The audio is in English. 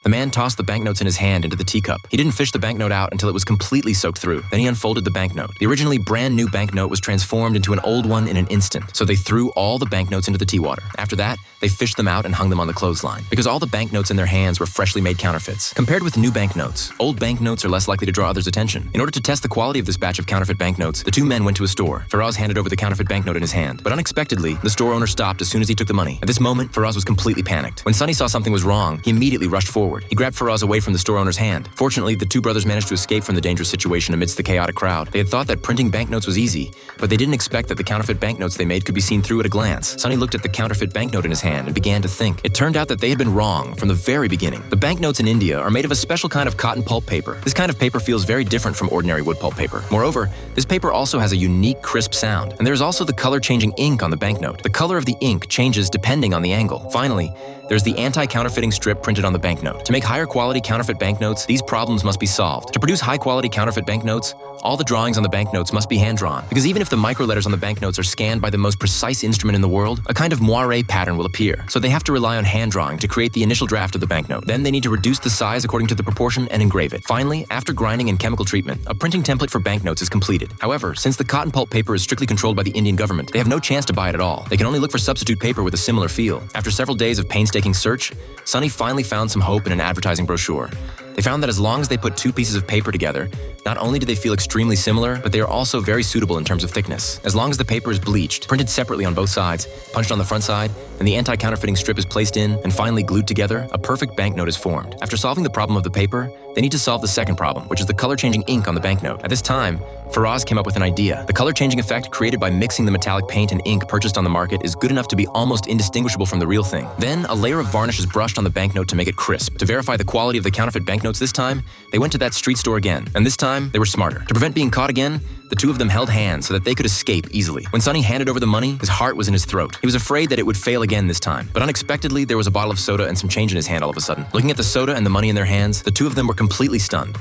The man tossed the banknotes in his hand into the teacup. He didn't fish the banknote out until it was completely soaked through. Then he unfolded the banknote. The originally brand new banknote was transformed into an old one in an instant, so they threw all the banknotes into the tea water. After that, they fished them out and hung them on the clothesline, because all the banknotes in their hands were freshly made counterfeits. Compared with new banknotes, old banknotes are less likely to draw others' attention. In order to test the quality of this batch of counterfeit banknotes, the two men went to a store. Faraz handed over the counterfeit banknote in his hand, but unexpectedly, the store owner stopped as soon as he took the money. At this moment, Faraz was completely panicked. When Sonny saw something was wrong, he immediately rushed forward. He grabbed Faraz away from the store owner's hand. Fortunately, the two brothers managed to escape from the dangerous situation amidst the chaotic crowd. They had thought that printing banknotes was easy, but they didn't expect that the counterfeit banknotes they made could be seen through at a glance. Sonny looked at the counterfeit banknote in his hand and began to think. It turned out that they had been wrong from the very beginning. The banknotes in India are made of a special kind of cotton pulp paper. This kind of paper feels very different from ordinary wood pulp paper. Moreover, this paper also has a unique, crisp sound, and there's also the color-changing ink on the banknote. The color of the ink changes depending on the angle. Finally, there's the anti-counterfeiting strip printed on the banknote. To make higher quality counterfeit banknotes, these problems must be solved. To produce high-quality counterfeit banknotes, all the drawings on the banknotes must be hand-drawn, because even if the microletters on the banknotes are scanned by the most precise instrument in the world, a kind of moire pattern will appear. So they have to rely on hand-drawing to create the initial draft of the banknote. Then they need to reduce the size according to the proportion and engrave it. Finally, after grinding and chemical treatment, a printing template for banknotes is completed. However, since the cotton pulp paper is strictly controlled by the Indian government, they have no chance to buy it at all. They can only look for substitute paper with a similar feel. After several days of painstaking search, Sonny finally found some hope in an advertising brochure. They found that as long as they put two pieces of paper together, not only do they feel extremely similar, but they are also very suitable in terms of thickness. As long as the paper is bleached, printed separately on both sides, punched on the front side, and the anti-counterfeiting strip is placed in and finally glued together, a perfect banknote is formed. After solving the problem of the paper, they need to solve the second problem, which is the color-changing ink on the banknote. At this time, Faraz came up with an idea. The color-changing effect created by mixing the metallic paint and ink purchased on the market is good enough to be almost indistinguishable from the real thing. Then, a layer of varnish is brushed on the banknote to make it crisp. To verify the quality of the counterfeit banknotes this time, they went to that street store again, and this time, they were smarter. To prevent being caught again, the two of them held hands so that they could escape easily. When Sonny handed over the money, his heart was in his throat. He was afraid that it would fail again this time. But unexpectedly, there was a bottle of soda and some change in his hand all of a sudden. Looking at the soda and the money in their hands, the two of them were completely stunned.